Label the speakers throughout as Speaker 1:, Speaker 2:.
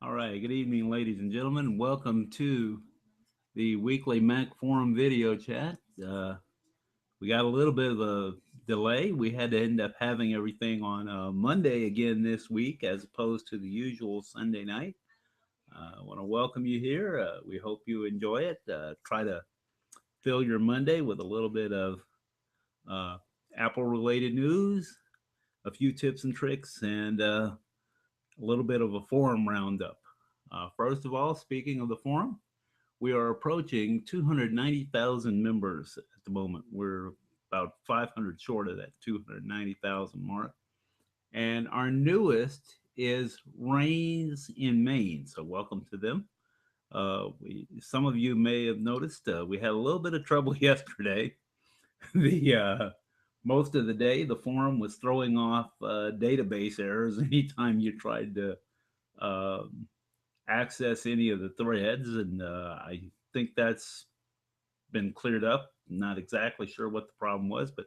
Speaker 1: All right, good evening, ladies and gentlemen. Welcome to the weekly Mac Forum video chat. We got a little bit of a delay. We had to end up having everything on Monday again this week as opposed to the usual Sunday night. I want to welcome you here. We hope you enjoy it. Try to fill your Monday with a little bit of uh, Apple related news, a few tips and tricks, and a little bit of a forum roundup. First of all, speaking of the forum, we are approaching 290,000 members at the moment. We're about 500 short of that 290,000 mark. And our newest is Rains in Maine. So, welcome to them. Some of you may have noticed we had a little bit of trouble yesterday. the Most of the day, the forum was throwing off database errors anytime you tried to um, access any of the threads, and I think that's been cleared up. Not exactly sure what the problem was, but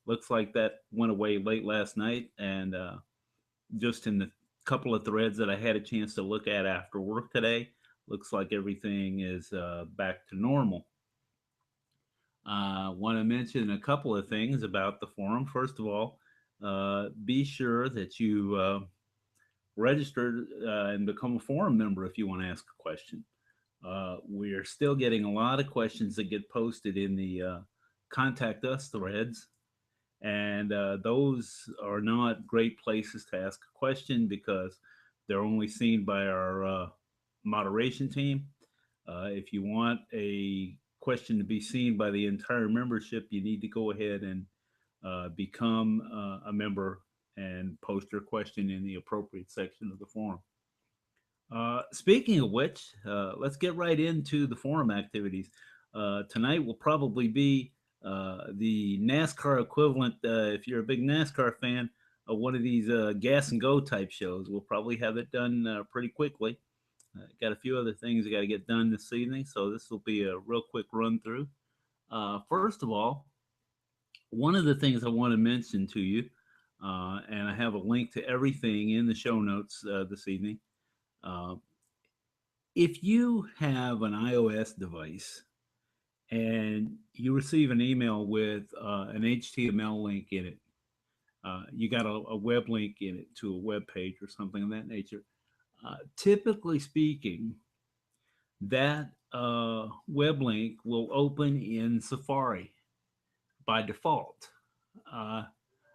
Speaker 1: looks like that went away late last night. And just in the couple of threads that I had a chance to look at after work today, looks like everything is back to normal. I want to mention a couple of things about the forum. First of all, be sure that you register and become a forum member if you want to ask a question. We are still getting a lot of questions that get posted in the contact us threads, and those are not great places to ask a question because they're only seen by our moderation team. If you want a question to be seen by the entire membership, you need to go ahead and become a member and post your question in the appropriate section of the forum. Speaking of which, let's get right into the forum activities. Tonight will probably be the NASCAR equivalent, if you're a big NASCAR fan, of one of these gas and go type shows. We'll probably have it done pretty quickly. Got a few other things I got to get done this evening, so this will be a real quick run through. First of all, one of the things I want to mention to you, and I have a link to everything in the show notes this evening. Uh, if you have an iOS device and you receive an email with an HTML link in it, you got a web link in it to a web page or something of that nature. Typically speaking, that web link will open in Safari by default. Uh,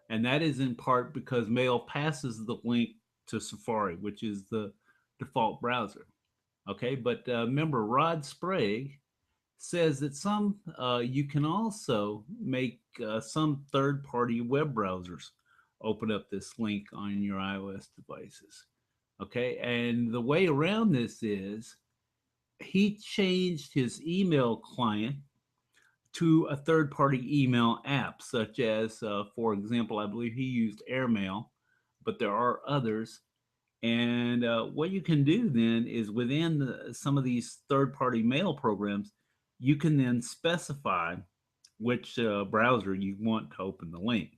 Speaker 1: and that is in part because Mail passes the link to Safari, which is the default browser. Okay, but remember, Rod Sprague says that some you can also make some third-party web browsers open up this link on your iOS devices. Okay, and the way around this is he changed his email client to a third-party email app, such as, for example, I believe he used Airmail, but there are others. And what you can do then is within some of these third party mail programs, you can then specify which browser you want to open the link.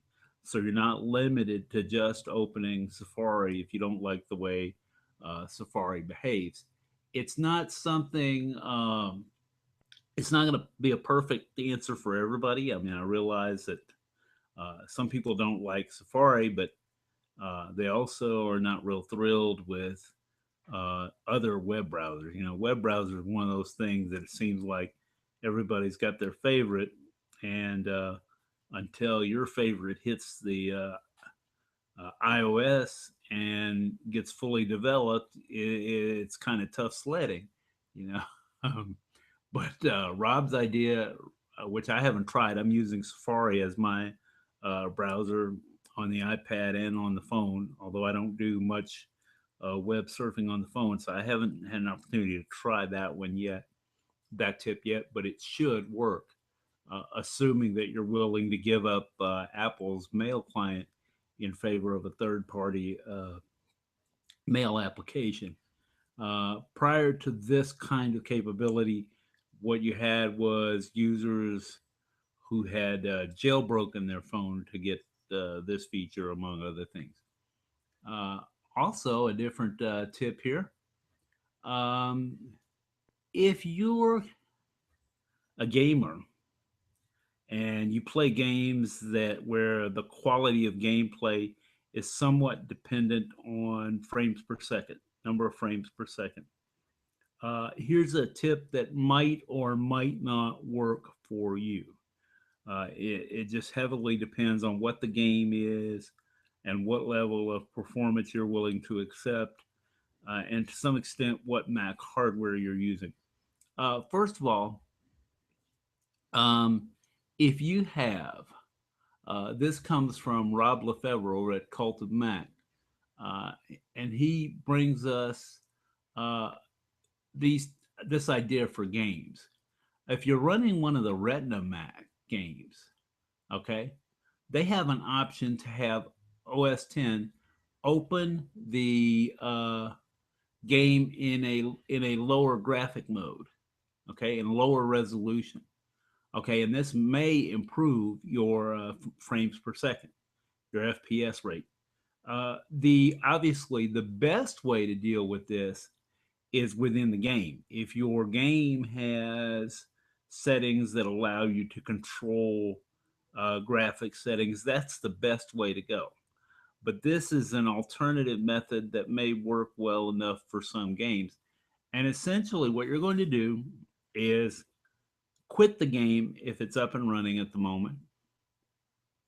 Speaker 1: So you're not limited to just opening Safari if you don't like the way Safari behaves. It's not something, it's not going to be a perfect answer for everybody. I mean, I realize that some people don't like Safari, but they also are not real thrilled with other web browsers. You know, web browsers are one of those things that it seems like everybody's got their favorite, and until your favorite hits the iOS and gets fully developed, it's kind of tough sledding, you know. um, but Rob's idea, which I haven't tried, I'm using Safari as my browser on the iPad and on the phone, although I don't do much web surfing on the phone, so I haven't had an opportunity to try that one yet, that tip yet, but it should work, assuming that you're willing to give up Apple's mail client in favor of a third party mail application. Prior to this kind of capability, what you had was users who had jailbroken their phone to get this feature, among other things. Uh, Also, a different tip here. Um, if you're a gamer and you play games that where the quality of gameplay is somewhat dependent on frames per second, number of frames per second, here's a tip that might or might not work for you. It just heavily depends on what the game is and what level of performance you're willing to accept, and to some extent, what Mac hardware you're using. First of all, um, if you have, this comes from Rob Lefevre over at Cult of Mac, uh, and he brings us uh, these this idea for games. If you're running one of the Retina Mac games, okay, they have an option to have OS 10 open the game in a lower graphic mode, okay, in lower resolution, okay, and this may improve your frames per second, your FPS rate. The obviously the best way to deal with this is within the game. If your game has settings that allow you to control graphic settings, that's the best way to go. But this is an alternative method that may work well enough for some games. And essentially, what you're going to do is quit the game if it's up and running at the moment.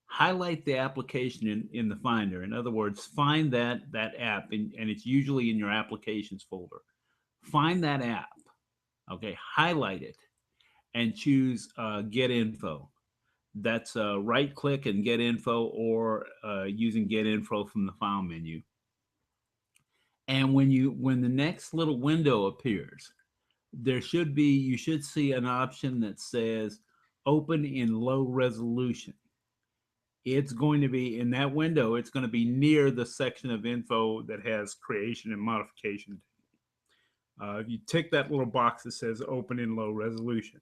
Speaker 1: Highlight the application in the Finder. In other words, find that app, and it's usually in your applications folder. Find that app, okay, highlight it, and choose Get Info. That's right click and Get Info, or using Get Info from the file menu. And when the next little window appears, you should see an option that says Open in Low Resolution. It's going to be in that window. It's going to be near the section of info that has creation and modification. If you tick that little box that says Open in Low Resolution,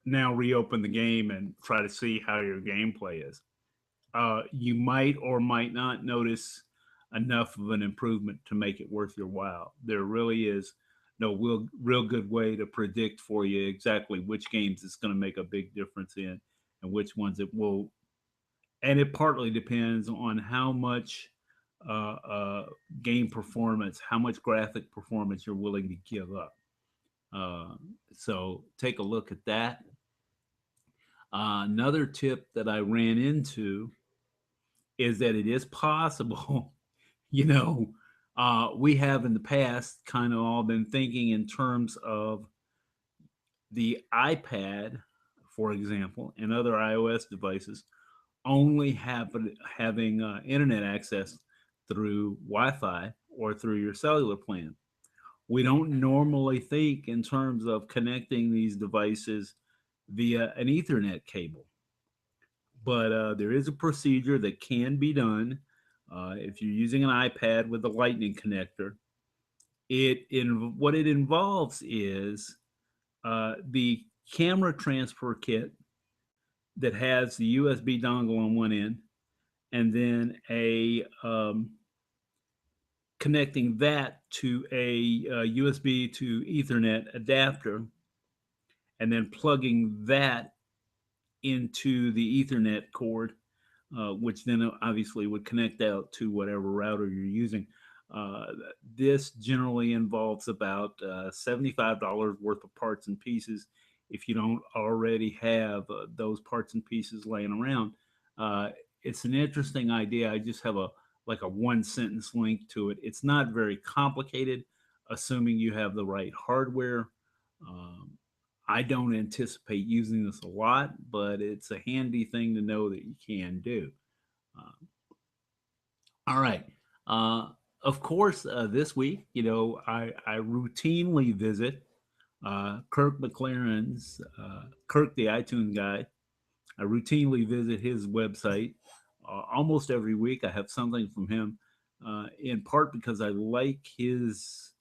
Speaker 1: now reopen the game and try to see how your gameplay is. You might or might not notice enough of an improvement to make it worth your while. There really is no real good way to predict for you exactly which games it's going to make a big difference in and which ones it will. And it partly depends on how much game performance, how much graphic performance you're willing to give up. Uh, so take a look at that. Another tip that I ran into is that it is possible, you know, we have in the past kind of all been thinking in terms of the iPad, for example, and other iOS devices only having internet access through Wi-Fi or through your cellular plan. We don't normally think in terms of connecting these devices via an Ethernet cable. But there is a procedure that can be done if you're using an iPad with a Lightning connector. What it involves is the camera transfer kit that has the USB dongle on one end, and then a connecting that to a USB to Ethernet adapter, and then plugging that into the Ethernet cord, which then obviously would connect out to whatever router you're using. Uh, this generally involves about $75 worth of parts and pieces. If you don't already have those parts and pieces laying around, uh, it's an interesting idea. I just have a like a one sentence link to it. It's not very complicated, assuming you have the right hardware. Um, I don't anticipate using this a lot, but it's a handy thing to know that you can do. Uh, all right. Uh, of course, this week, I routinely visit Kirk McLaren's, Kirk the iTunes guy. I routinely visit his website almost every week. I have something from him, in part because I like his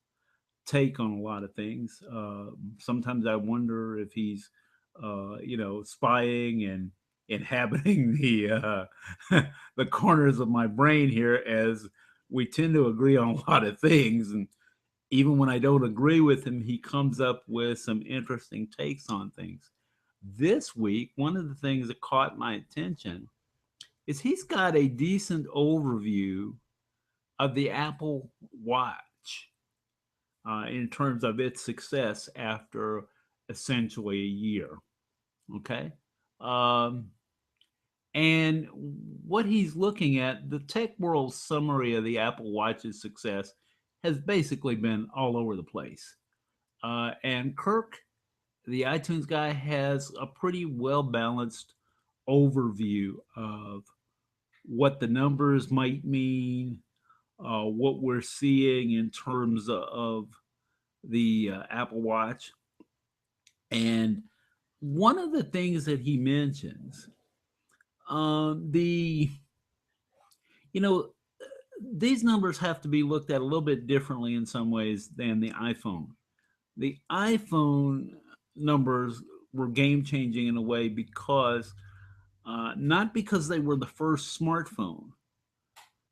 Speaker 1: take on a lot of things. Sometimes I wonder if he's, spying and inhabiting the corners of my brain here, as we tend to agree on a lot of things, and even when I don't agree with him, he comes up with some interesting takes on things. This week, one of the things that caught my attention is he's got a decent overview of the Apple Watch in terms of its success after essentially a year. Okay. Um, and what he's looking at, the Tech World summary of the Apple Watch's success has basically been all over the place. And Kirk, the iTunes guy, has a pretty well balanced overview of what the numbers might mean, what we're seeing in terms of the Apple Watch. And one of the things that he mentions, the you know, these numbers have to be looked at a little bit differently in some ways than the iPhone. The iPhone numbers were game changing in a way because not because they were the first smartphone,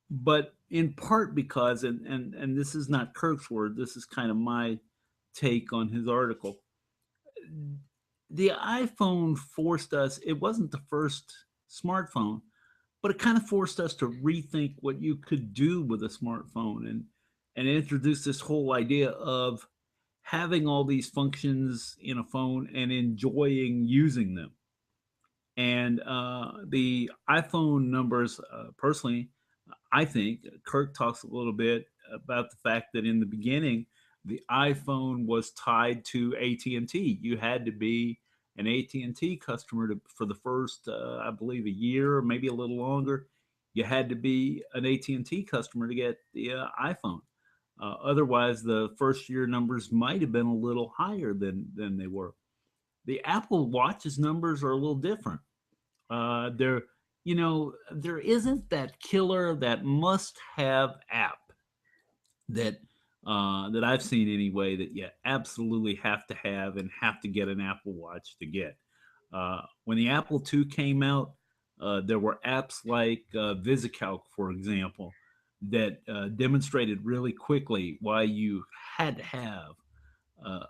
Speaker 1: but in part because, and this is not Kirk's word, this is kind of my take on his article. The iPhone forced us, it wasn't the first smartphone, but it kind of forced us to rethink what you could do with a smartphone and introduce this whole idea of having all these functions in a phone and enjoying using them. And the iPhone numbers, personally, I think Kirk talks a little bit about the fact that in the beginning, the iPhone was tied to AT&T. You had to be an AT&T customer for the first, I believe, a year or maybe a little longer. You had to be an AT&T customer to get the iPhone. Otherwise, the first year numbers might have been a little higher than they were. The Apple Watch's numbers are a little different. There, there isn't that killer, that must-have app that that I've seen anyway that you absolutely have to have and have to get an Apple Watch to get. When the Apple II came out, there were apps like VisiCalc, for example, that demonstrated really quickly why you had to have uh,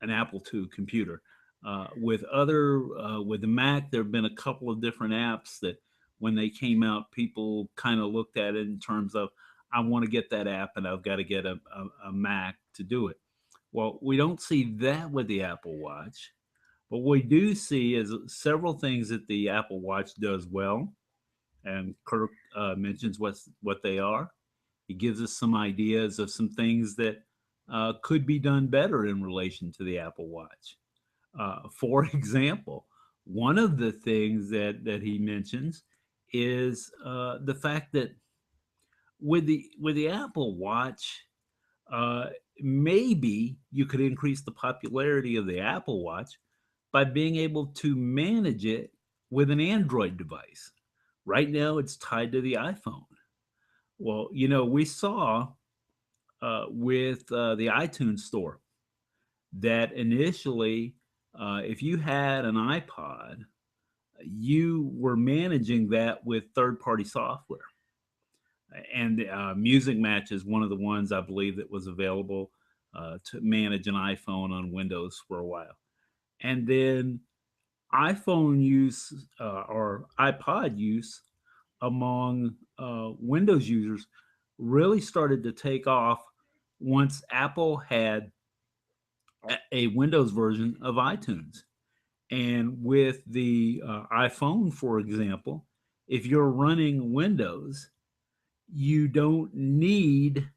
Speaker 1: an Apple II computer. With the Mac, there have been a couple of different apps that, when they came out, people kind of looked at it in terms of, I want to get that app, and I've got to get a Mac to do it. Well, we don't see that with the Apple Watch, but what we do see is several things that the Apple Watch does well, and Kirk mentions what they are. He gives us some ideas of some things that could be done better in relation to the Apple Watch. For example, one of the things that he mentions is the fact that with the Apple Watch, uh, maybe you could increase the popularity of the Apple Watch by being able to manage it with an Android device. Right now, it's tied to the iPhone. Well, we saw with the iTunes store that initially, if you had an iPod, you were managing that with third party software. And Music Match is one of the ones I believe that was available to manage an iPhone on Windows for a while. And then iPhone use or iPod use among Windows users really started to take off once Apple had a Windows version of iTunes. And with the iPhone, for example, if you're running Windows, you don't need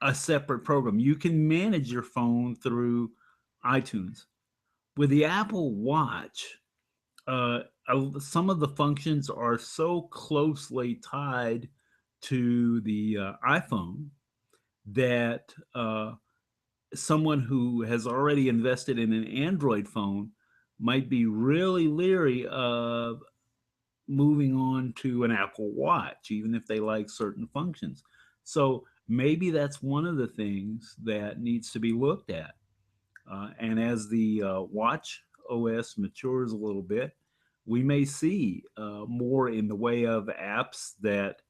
Speaker 1: a separate program. You can manage your phone through iTunes. With the Apple Watch, uh, some of the functions are so closely tied to the iPhone that someone who has already invested in an Android phone might be really leery of moving on to an Apple Watch, even if they like certain functions. So maybe that's one of the things that needs to be looked at. And as the Watch OS matures a little bit, we may see more in the way of apps that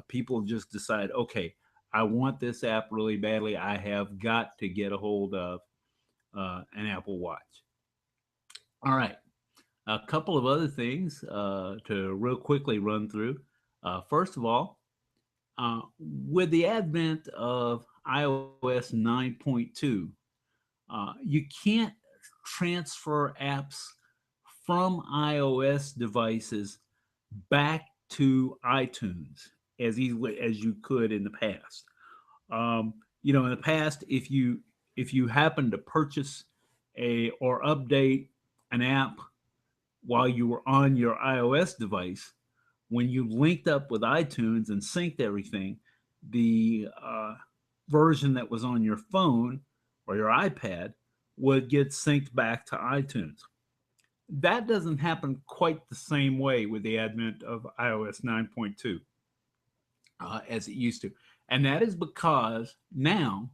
Speaker 1: people just decide, okay, I want this app really badly. I have got to get a hold of an Apple Watch. All right. A couple of other things to real quickly run through. First of all, with the advent of iOS 9.2, you can't transfer apps from iOS devices back to iTunes as easily as you could in the past. In the past, if you happen to purchase a or update an app while you were on your iOS device, when you linked up with iTunes and synced everything, the version that was on your phone or your iPad would get synced back to iTunes. That doesn't happen quite the same way with the advent of iOS 9.2 as it used to. And that is because now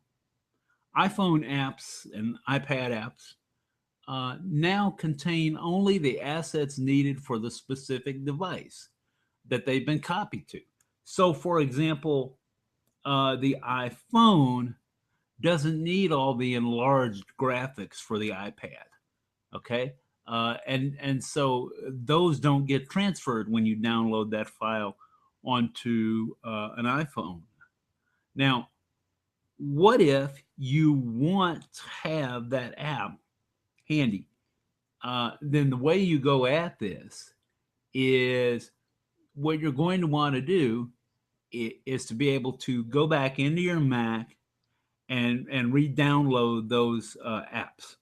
Speaker 1: iPhone apps and iPad apps now contain only the assets needed for the specific device that they've been copied to. So, for example, the iPhone doesn't need all the enlarged graphics for the iPad. Okay, and so those don't get transferred when you download that file onto an iPhone. Now, what if you want to have that app handy? Then the way you go at this is what you're going to want to do is to be able to go back into your Mac and re-download those apps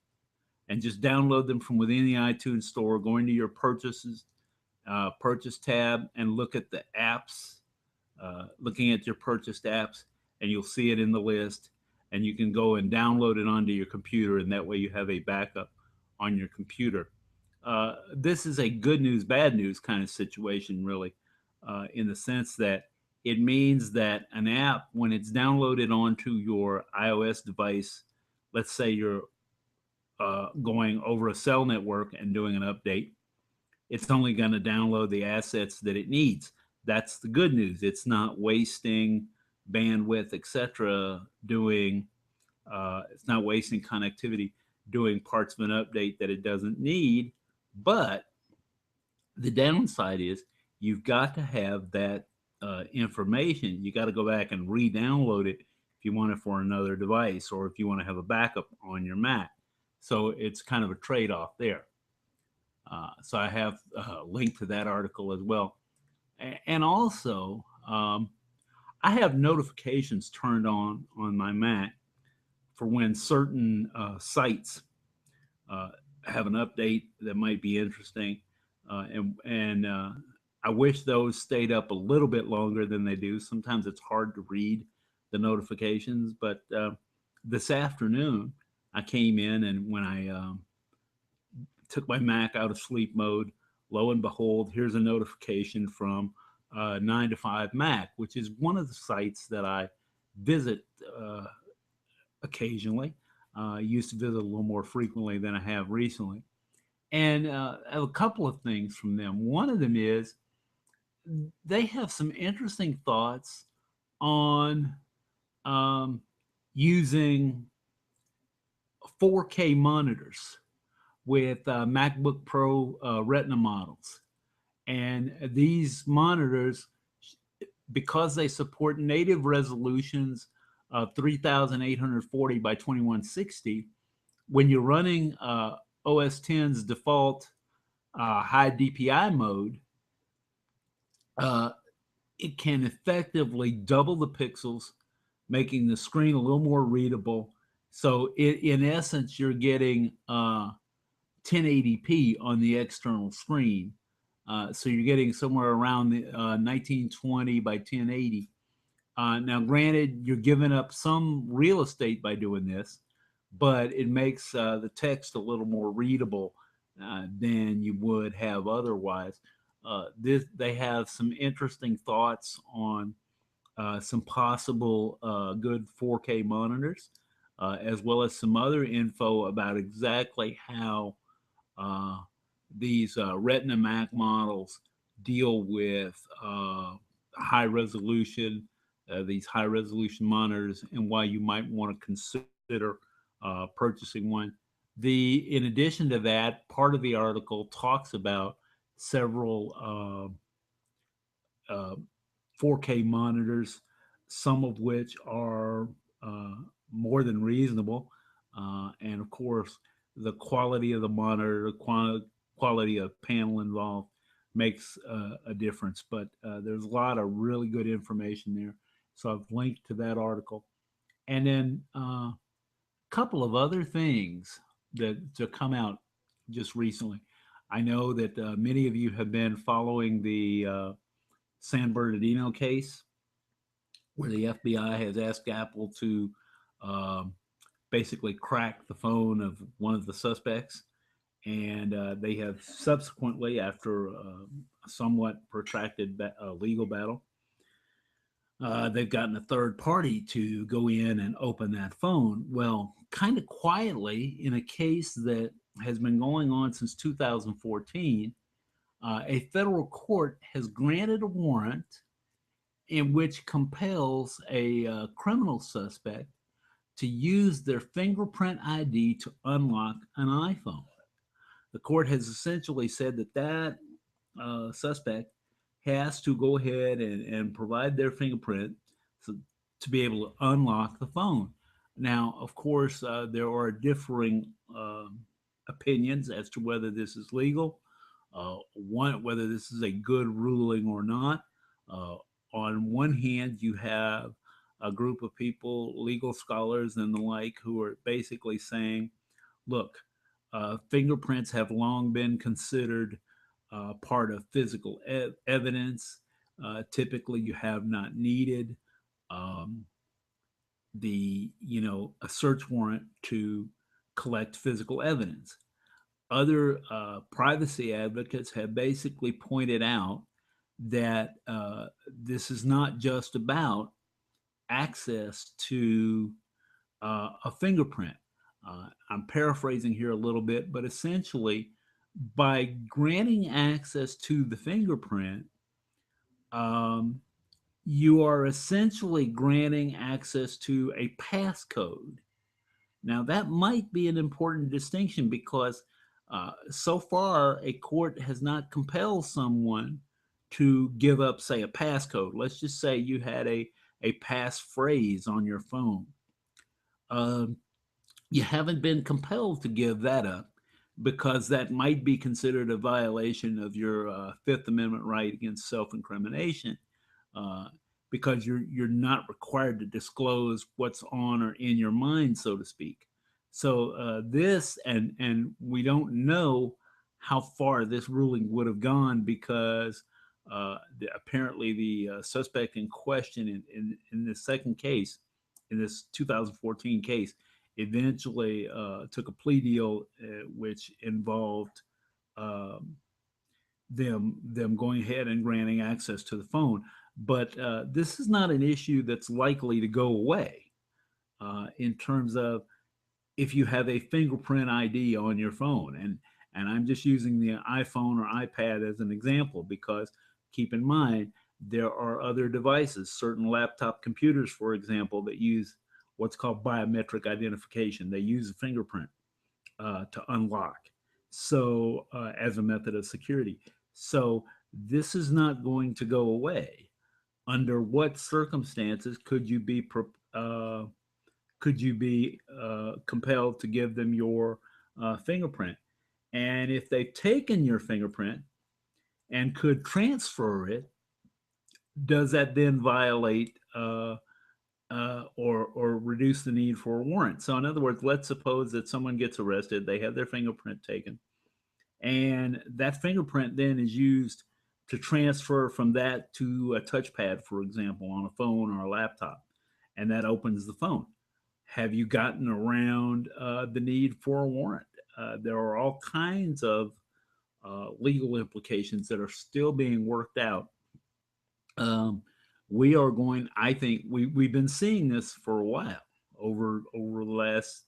Speaker 1: and just download them from within the iTunes store, going to your purchase tab and look at the apps, looking at your purchased apps, and you'll see it in the list. And you can go and download it onto your computer, and that way you have a backup on your computer. This is a good news, bad news kind of situation, really, in the sense that it means that an app, when it's downloaded onto your iOS device, let's say you're going over a cell network and doing an update, it's only going to download the assets that it needs. That's the good news. It's not wasting bandwidth, etc. Doing it's not wasting connectivity doing parts of an update that it doesn't need. But the downside is you've got to have that information. You got to go back and re-download it if you want it for another device or if you want to have a backup on your Mac. So it's kind of a trade-off there. So I have a link to that article as well. And also, I have notifications turned on my Mac for when certain sites uh, have an update that might be interesting. And I wish those stayed up a little bit longer than they do. Sometimes it's hard to read the notifications, but this afternoon I came in and when I took my Mac out of sleep mode, lo and behold, here's a notification from 9 to 5 Mac, which is one of the sites that I visit occasionally. I used to visit a little more frequently than I have recently. And I have a couple of things from them. One of them is they have some interesting thoughts on um, using 4K monitors with MacBook Pro Retina models. And these monitors, because they support native resolutions of 3840 by 2160, when you're running OS 10's default high DPI mode, uh, it can effectively double the pixels, making the screen a little more readable. So, in essence, you're getting 1080p on the external screen. So you're getting somewhere around the 1920 by 1080. Now, granted, you're giving up some real estate by doing this, but it makes the text a little more readable than you would have otherwise. They have some interesting thoughts on some possible good 4K monitors, as well as some other info about exactly how uh, these Retina Mac models deal with high resolution, these high resolution monitors and why you might want to consider purchasing one. In addition to that, part of the article talks about several 4K monitors, some of which are uh, more than reasonable. And of course, the quality of the monitor, the quality of panel involved makes a difference. But there's a lot of really good information there. So I've linked to that article. And then a couple of other things that to come out just recently. I know that many of you have been following the San Bernardino case, where the FBI has asked Apple to um, basically crack the phone of one of the suspects. And they have subsequently, after a somewhat protracted legal battle, they've gotten a third party to go in and open that phone. Well, kind of quietly, in a case that has been going on since 2014, a federal court has granted a warrant in which compels a criminal suspect to use their fingerprint ID to unlock an iPhone. The court has essentially said that suspect has to go ahead and provide their fingerprint to, to be able to unlock the phone. Now, of course, there are differing opinions as to whether this is legal, whether this is a good ruling or not. Uh, on one hand, you have a group of people, legal scholars and the like, who are basically saying, look, fingerprints have long been considered part of physical evidence. Typically, you have not needed um, a search warrant to collect physical evidence. Other privacy advocates have basically pointed out that this is not just about access to a fingerprint. I'm paraphrasing here a little bit, but essentially, by granting access to the fingerprint, um, you are essentially granting access to a passcode. Now, that might be an important distinction because so far a court has not compelled someone to give up, say, a passcode. Let's just say you had a passphrase on your phone. Um, you haven't been compelled to give that up because that might be considered a violation of your Fifth Amendment right against self-incrimination, uh, because you're not required to disclose what's on or in your mind, so to speak. So this and we don't know how far this ruling would have gone because apparently the suspect in question in this second case, in this 2014 case, eventually took a plea deal which involved um, them going ahead and granting access to the phone. But this is not an issue that's likely to go away in terms of if you have a fingerprint ID on your phone. And I'm just using the iPhone or iPad as an example because keep in mind there are other devices, certain laptop computers, for example, that use what's called biometric identification. They use a fingerprint to unlock. So, as a method of security. So, this is not going to go away. Under what circumstances uh, could you be compelled to give them your fingerprint? And if they've taken your fingerprint and could transfer it, does that then violate or reduce the need for a warrant? So, in other words, let's suppose that someone gets arrested, they have their fingerprint taken, and that fingerprint then is used to transfer from that to a touchpad, for example, on a phone or a laptop, and that opens the phone. Have you gotten around the need for a warrant? There are all kinds of legal implications that are still being worked out. Um, we are going. I think we've been seeing this for a while over the last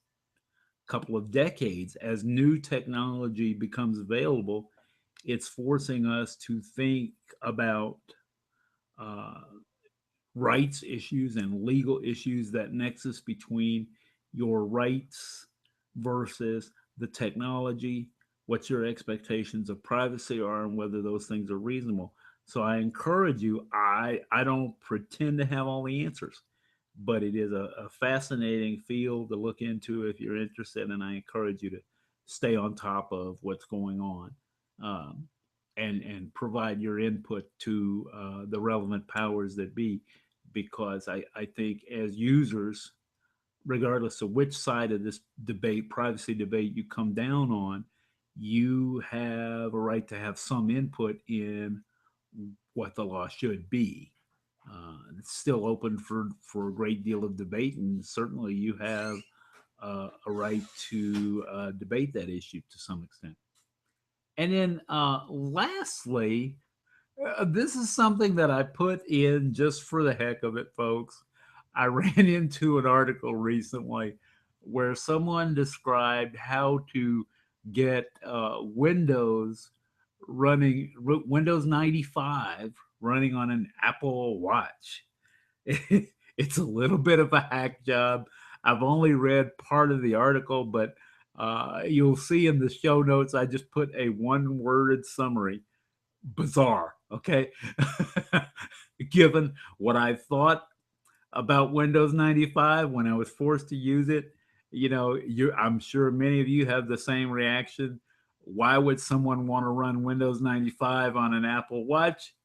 Speaker 1: couple of decades as new technology becomes available. It's forcing us to think about uh, rights issues and legal issues, that nexus between your rights versus the technology, what your expectations of privacy are, and whether those things are reasonable. So I encourage you, I don't pretend to have all the answers, but it is a fascinating field to look into if you're interested, and I encourage you to stay on top of what's going on, um, and provide your input to the relevant powers that be, because I think as users, regardless of which side of this debate, privacy debate, you come down on, you have a right to have some input in what the law should be. It's still open for a great deal of debate, and certainly you have a right to debate that issue to some extent. And then lastly, this is something that I put in just for the heck of it, folks. I ran into an article recently where someone described how to get Windows 95 running on an Apple Watch. It's a little bit of a hack job. I've only read part of the article, but you'll see in the show notes, I just put a one worded summary: bizarre. Okay. Given what I thought about Windows 95 when I was forced to use it, I'm sure many of you have the same reaction. Why would someone want to run Windows 95 on an Apple Watch?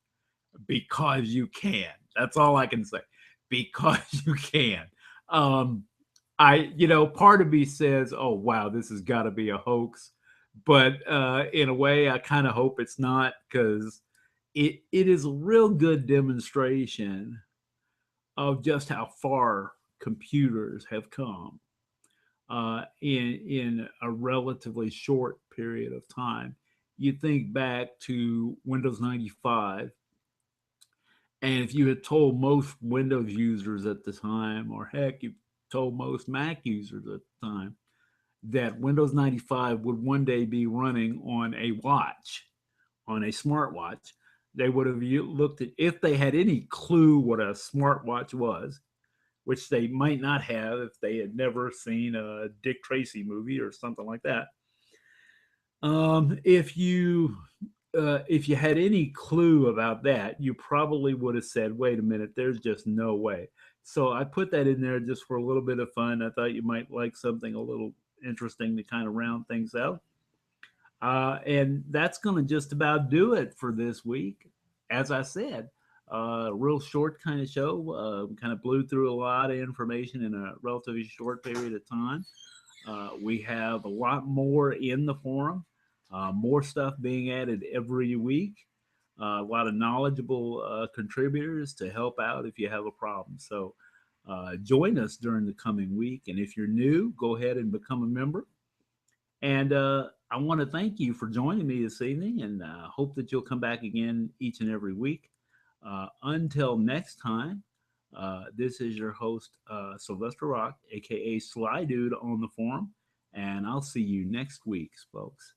Speaker 1: Because you can. That's all I can say. Because you can. Um, Part of me says, "Oh wow, this has got to be a hoax," but in a way, I kind of hope it's not, because it is a real good demonstration of just how far computers have come in a relatively short period of time. You think back to Windows 95, and if you had told most Windows users at the time, or heck, you told most Mac users at the time, that Windows 95 would one day be running on a watch, on a smartwatch, they would have looked at, if they had any clue what a smartwatch was, which they might not have if they had never seen a Dick Tracy movie or something like that. If you had any clue about that, you probably would have said, "Wait a minute, there's just no way." So I put that in there just for a little bit of fun. I thought you might like something a little interesting to kind of round things out. And that's going to just about do it for this week. As I said, real short kind of show. Kind of blew through a lot of information in a relatively short period of time. We have a lot more in the forum, more stuff being added every week, a lot of knowledgeable contributors to help out if you have a problem. So join us during the coming week. And if you're new, go ahead and become a member. And I want to thank you for joining me this evening, and hope that you'll come back again each and every week. Until next time, this is your host, Sylvester Rock, aka Sly Dude on the forum, and I'll see you next week, folks.